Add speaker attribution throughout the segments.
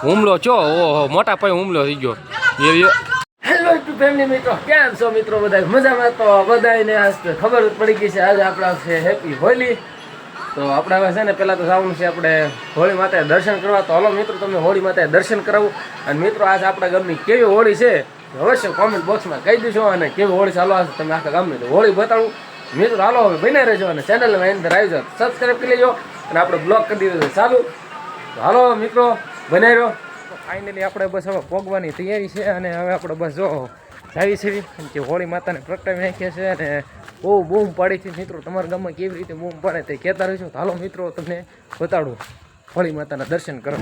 Speaker 1: હુમલો છો ઓહો મોટા પાયે હુમલો થઈ ગયો હેલો ટુ ફેમિલી મિત્રો કેમ છો મિત્રો બધા મજામાં તો બધાને આજ ખબર પડી ગઈ છે આજે આપણા છે હેપી હોલી તો આપણે હવે છે ને પહેલાં તો જવાનું છે આપણે હોળી માતાએ દર્શન કરવા તો હલો મિત્રો તમને હોળી માતાએ દર્શન કરાવું અને મિત્રો આજે આપણા ગામની કેવી હોળી છે અવશ્ય કોમેન્ટ બોક્સમાં કહી દેજો અને કેવી હોળી ચાલો હશે તમે આખા ગામની તો હોળી બતાવું મિત્રો હાલો હવે બન્યા રહેજો અને ચેનલમાં અંદર આવી જાઓ સબસ્ક્રાઈબ કરી લેજો અને આપણે બ્લોગ કરી દીધો ચાલુ તો હાલો મિત્રો બનાવી રહ્યો ફાઇનલી આપણે બસ હવે પોગવાની તૈયારી છે અને હવે આપણે બસ જો જાવી છે કે હોળી માતાને પ્રગટાવી નાખ્યા છે અને બહુ બૂમ પાડી છે મિત્રો તમારા ગામમાં કેવી રીતે બૂમ પાડે તે કહેતા રહીશું તો હાલો મિત્રો તમને બતાડું હોળી માતાના દર્શન કરો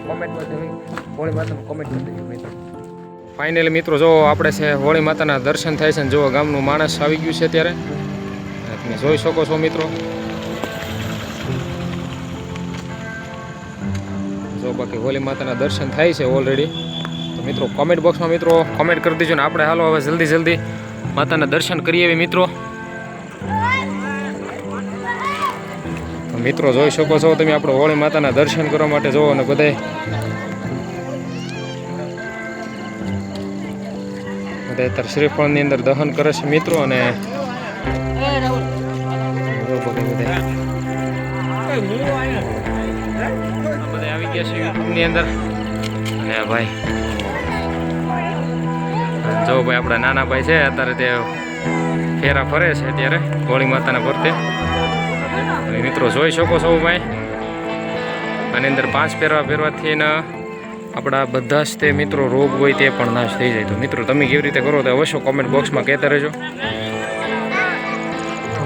Speaker 1: કોમેન્ટમાં તમે હોળી માતાનું કોમેન્ટ કરી દેજો મિત્રો ફાઇનલી મિત્રો જો આપણે છે હોળી માતાના દર્શન થાય છે ને જો ગામનું માણસ આવી ગયું છે ત્યારે તમે જોઈ શકો છો મિત્રો જો બાકી હોળી માતાના દર્શન થાય છે ઓલરેડી તો મિત્રો કોમેન્ટ બોક્સમાં મિત્રો કોમેન્ટ કરી દેજો ને આપણે હાલો હવે જલ્દી માતાના દર્શન કરીએ એવી મિત્રો તો મિત્રો જોઈ શકો છો તમે આપણે હોળી માતાના દર્શન કરવા માટે જોવો અને બધા અત્યારે શ્રીફળની અંદર દહન કરે છે મિત્રો અને આવી ગયા છે યુટ્યુબની અંદર અને ભાઈ જો ભાઈ આપણા નાના ભાઈ છે અત્યારે તે ફેરા ફરે છે અત્યારે હોળી માતાના ફરતે અને મિત્રો જોઈ શકો છો ભાઈ આની અંદર 5 ફેરવા ફેરવાથી ને આપણા બધા જ તે મિત્રો રોગ હોય તે પણ નાશ થઈ જાય તો મિત્રો તમે કેવી રીતે કરો તો અવશ્ય કોમેન્ટ બોક્સમાં કહેતા રહેજો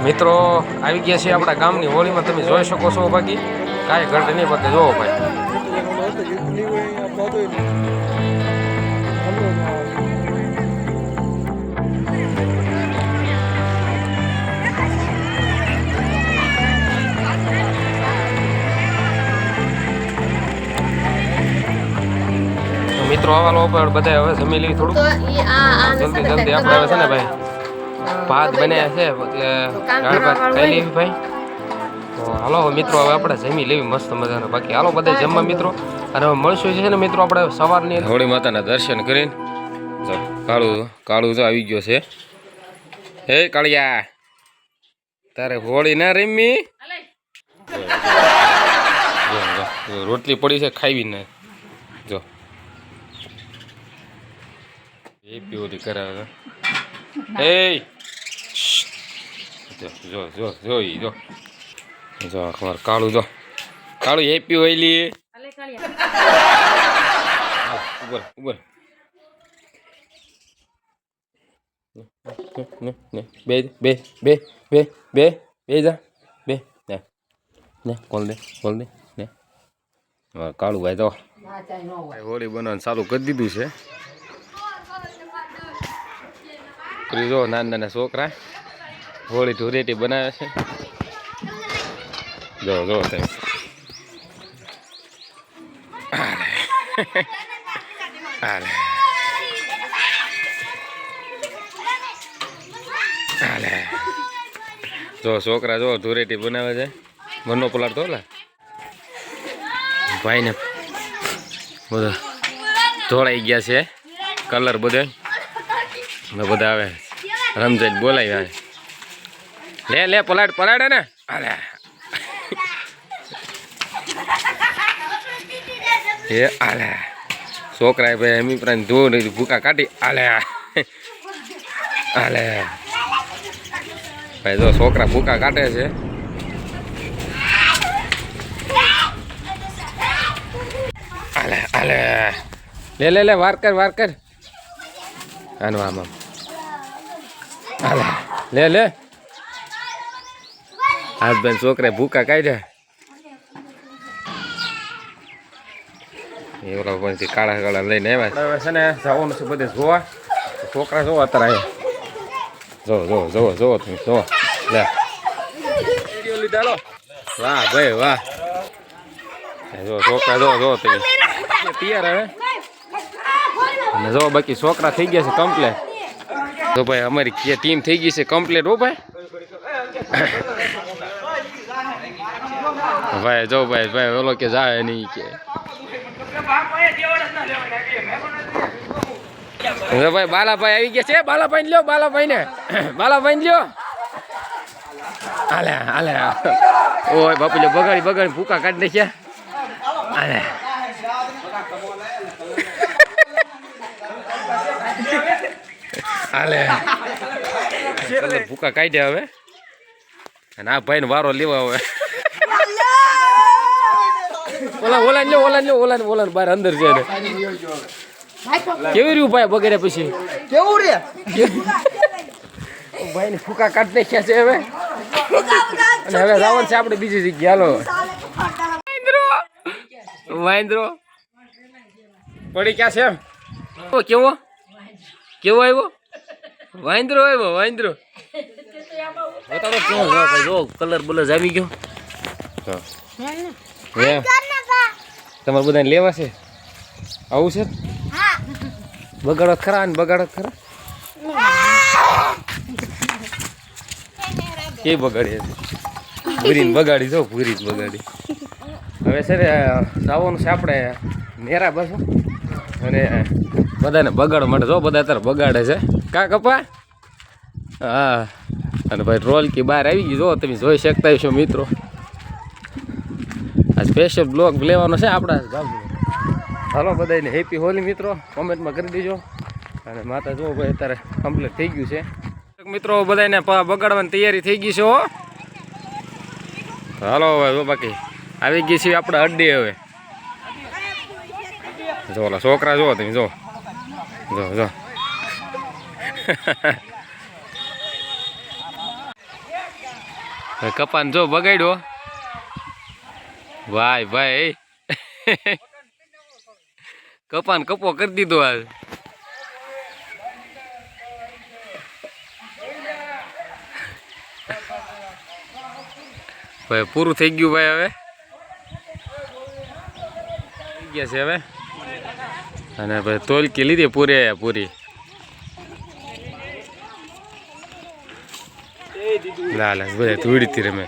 Speaker 1: મિત્રો આવી ગયા છે આપણા ગામની હોળીમાં તમે જોઈ શકો છો બાકી કાંઈ ઘટ નહીં બાકી જોવો ભાઈ મિત્રો આવા લોકો બધા હવે જમી લેવી થોડુંક જલ્દી આપણે હવે છે ને ભાઈ ભાત બન્યા છે દાળ ભાત ખાઈ લેવી ભાઈ તો હાલો મિત્રો હવે આપણે જમી લેવી મસ્ત મજાના બાકી હાલો બધા જમવા મિત્રો અને હવે મળશું છે ને મિત્રો આપણે સવારની હોળી માતાના દર્શન કરીને કાળું તો આવી ગયો છે હે કાળિયા તારે હોળી ના રમી રોટલી પડી છે ખાવી ને જો એ પીઓરી કરાવે એ જો જો જો જો જો ખબર કાળું જો કાળું હેપી હોઈલી ઉપર ઉપર બે બે બે બે બે બે જા બે ને કોલ દે ને કાળું ભાઈ તો હોળી બનાવવાનું ચાલુ કરી દીધું છે જો નાના છોકરા હોળી ધૂળેટી બનાવે છે જો જો તમે જો છોકરા જો ધૂળેટી બનાવે છે મનનો પલાળતો લે ભાઈને બધા ધોળાઈ ગયા છે કલર બધા બધા આવે રમજાન બોલાય લે પલાડે ને અરે એ આલે છોકરા ભાઈ એમ પ્રાણ ધો ભૂકા કાઢી આલે ભાઈ જો છોકરા ભૂકા કાઢે છે આલે લે વાર કર આનું આમ લે હાથ બેન છોકરા ભૂકા કાઢ્યા એ ઓલા પછી કાળા લઈને આવ્યા છે ને જવાનું છે બધે જોવા છોકરા જોવો અત્યારે આવ્યા જો તમે જો લે વિડીયો લીધા વાહ ભાઈ વાહ જો છોકરા જો તમે તૈયાર હવે અને જો બાકી છોકરા થઈ ગયા છે કમ્પ્લેટ તો ભાઈ અમારી ટીમ થઈ ગઈ છે કમ્પ્લેટ હો ભાઈ ભાઈ જો ભાઈ ઓલો કે જાય નહીં કે ભાઈ બાલાભાઈ આવી ગયા છે. બાલાભાઈ લ્યો, બાલાભાઈ ને બાલાભાઈ લ્યો. હાલે હાલે ઓય બાપુ લ્યો બગાડી ભૂકા કાઢી નાખ્યા. હાલે હાલે ભૂકા કાઢ્યા હવે. અને આ ભાઈ ને વારો લેવા હવે. ઓલા બાર અંદર છે ને. કેવી રહ્યું ભાઈ બગડ્યા પછી?
Speaker 2: કેવું રે
Speaker 1: ભાઈ ને ફૂકા કાઢી નાખ્યા છે હવે. અને હવે રાવણ છે આપણે બીજી જગ્યા. હાલો વાંદરો પડી ક્યાં છે એમ? કેવો કેવો આવ્યો? વાંદરો આવ્યો. વાંદરો બતાવો કેવો ભાઈ. જો કલર બલર જામી ગયો. તમારે બધાને લેવા છે? આવું છે? બગાડો ખરા ને બગાડો ખરા. કે બગાડી ભૂરીને બગાડી. જો ભૂરી બગાડી. હવે છે ને જવાનું છે આપણે નેરા બસો. અને બધાને બગાડવા માટે જો બધા અત્યારે બગાડે છે. કા કપા? હા. અને ભાઈ રોલકી બહાર આવી ગઈ. જો તમે જોઈ શકતા હશો મિત્રો. આ સ્પેશિયલ બ્લોગ લેવાનો છે આપણા ગામનો. હાલો બધાને હેપી હોલી મિત્રો. કોમેન્ટમાં કરી દેજો. અને માતા જો ભાઈ અત્યારે કમ્પ્લીટ થઈ ગયું છે મિત્રો. બધાને બગાડવાની તૈયારી થઈ ગઈ છે હો. હાલો હવે બાકી આવી ગઈ છે આપણે અડ્ડી. હવે જો ઓલા છોકરા જુઓ તમે. જો જો જો કપાન જો બગાડ્યો ભાઈ ભાઈ. કપાન કપો કરી દીધો હાલ. ભાઈ પૂરું થઈ ગયું ભાઈ. હવે થઈ ગયા છે હવે. અને ભાઈ તોલકી લીધી પૂરી. લાલ બધા ધૂળીથી રમે.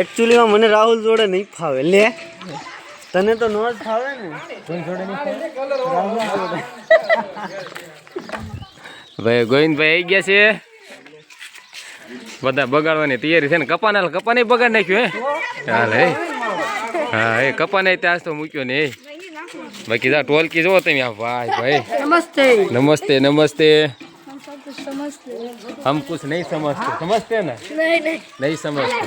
Speaker 2: એકચ્યુઅલીમાં મને રાહુલ જોડે નહીં ફાવે. લે તને તો નો જ ફાવે ને.
Speaker 1: ભાઈ ગોવિંદભાઈ આવી ગયા છે. બધા બગાડવાની તૈયારી છે ને. કપાને બગાડ નાખ્યું હે. ચાલ હે. હા એ કપાને ત્યાં તો મૂક્યો ને. બાકી જા ટોલકી જોવો તમે. ભાઈ ભાઈ
Speaker 3: नमस्ते
Speaker 1: નમસ્તે નમસ્તે. हम कुछ नहीं समझते. समझते ना? नहीं समझते.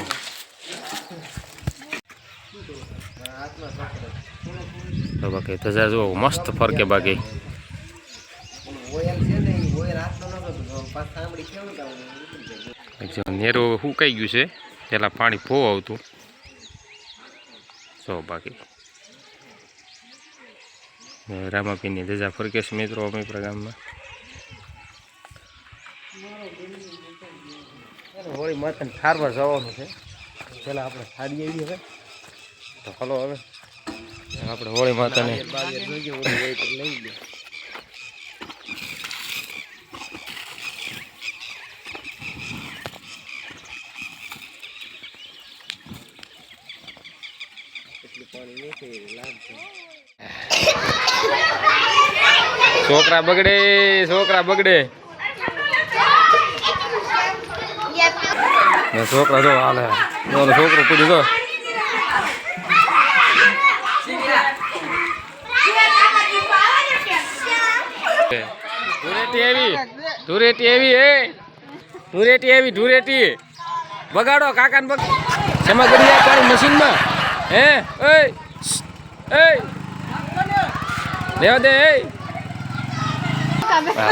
Speaker 1: તો બાકી ધજા જો મસ્ત ફરકે. બાકી નેરો સુકાઈ ગયું છે. પેલા પાણી ફો આવતું. તો બાકી રામાપીની ધજા ફરકે છે મિત્રો અમીપરા ગામમાં. હોળી માતાને ઠારવા જવાનું છે. પેલા આપણે સાડી આવી હવે. તો હલો હવે આપણે હોળી માતાને લઈ લે. છોકરા બગડે. છોકરા જો હાલે. છોકરો પૂછ્યું જો. ધૂરેટી બગાડો કાકાને બગાડો. શેમાં કરી પાણી મશીનમાં હે? લેવા દે.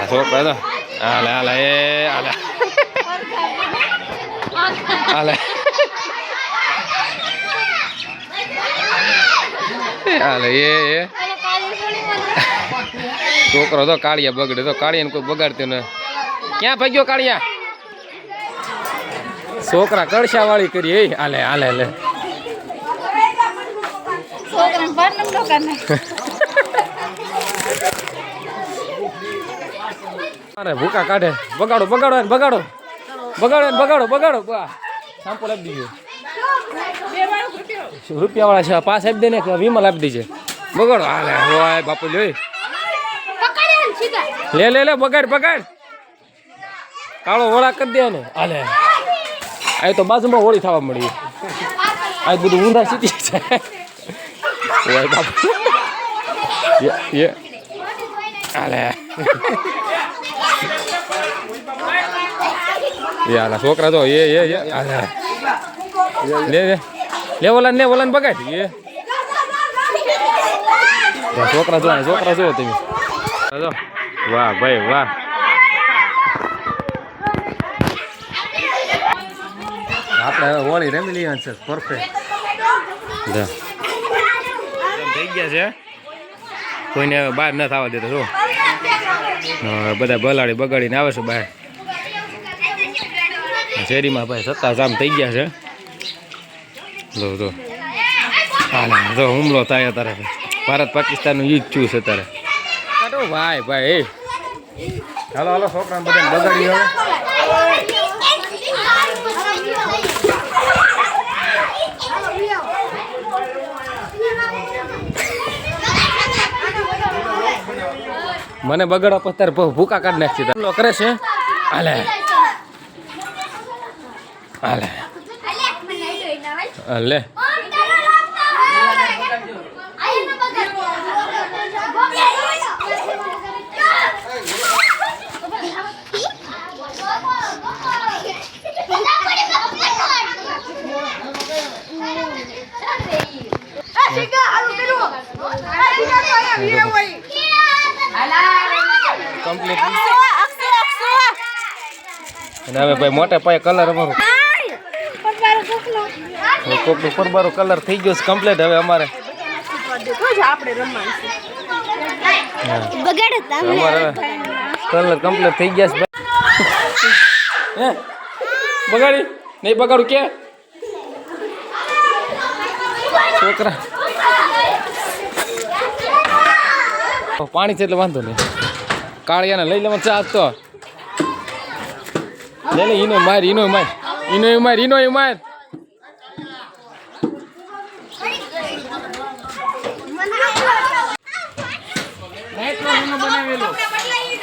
Speaker 1: છોકરા તો હાલે હાલે હાલે હાલે હાલે છોકરો તો કાળિયા બગડે. તો કાળિયાને કોઈ બગાડતો ને. ક્યાં ભાગ્યો કાળિયા? છોકરા કળશા વાળી કરી. હાલે હાલે હાલે. અરે ભૂકા કાઢે. બગાડો સાંપો લાવી દીધો. રૂપિયાવાળા છે પાસ આપી દે ને કે વિમલ આપી દેજે બગાડો હાલે હોય બાપુ લે બગાડ કાળો વળા કરી દે ને હાલે આ તો બાજુમાં હોળી થવા મળી આ બધું ઊંધા સીટી છે હોય બાપુ હાલે યાર છોકરા તો હાલે લે ઓલાને બગાડ છોકરા જો તમે વાહ ભાઈ વાહ આપણે હવે હોળી રમી લઈએ છે પરફેક્ટ થઈ ગયા છે કોઈને હવે બહાર ન થવા દેતો જો બધા બલાડી બગાડીને આવે છે બહાર શેરીમાં ભાઈ સત્તા જામ થઈ ગયા છે જો જો હુમલો થાય અત્યારે ભારત પાકિસ્તાનનું યુદ્ધ થયું છે અત્યારે કાઢો ભાઈ હાલો છોકરાને બધાને બગાડી હવે મને બગાડવા પછી તારે ભૂકા કાઢી નાખશે હુમલો કરે છે હાલે લે કમ્પ્લીટ અને હવે ભાઈ મોટા પાયે કલર અમારું કોકનું પરબારો કલર થઈ ગયો છે કમ્પ્લીટ હવે અમારે કલર કમ્પ્લીટ થઈ ગયા છે બગાડી નહીં બગાડું કે છોકરા પાણી છે એટલે વાંધો નહીં કાળિયાને લઈ લેવા ચા તો લે ઈનો માર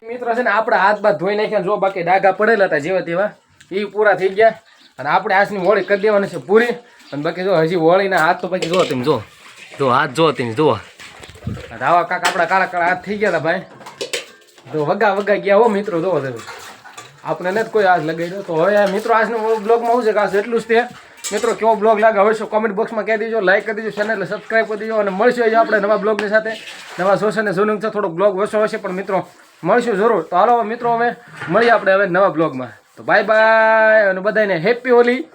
Speaker 1: મિત્રો છે ને આપણા હાથ બાદ ધોઈ નાખ્યા જો બાકી ડાઘા પડેલા હતા જેવા તેવા એ પૂરા થઈ ગયા અને આપણે હાથની હોળી કરી દેવાની છે પૂરી અને બાકી જો હજી હોળીના હાથ તો બાકી જો તમે જો હાથ જો તમે જુઓ રાવા કાક આપણા કાળા કાળા હાથ થઈ ગયા હતા ભાઈ તો વગા ગયા હો મિત્રો જોવો તમે આપણે નથી કોઈ હાથ લગાડ્યો તો હવે મિત્રો આજનો બ્લોગમાં શું છે કે આ એટલું જ તે મિત્રો કેવો બ્લોગ લાગે હવે કોમેન્ટ બોક્સમાં કહી દેજો લાઈક કરી દેજો ચેનલને સબસ્ક્રાઈબ કરી દેજો અને મળશું આપણે નવા બ્લોગની સાથે નવા સોશિયલને જોવાનું છે થોડોક બ્લોગ ઓછો હશે પણ મિત્રો મળશું જરૂર તો હાલો મિત્રો હવે મળીએ આપણે હવે નવા બ્લોગમાં તો બાય અને બધાને હેપી હોલી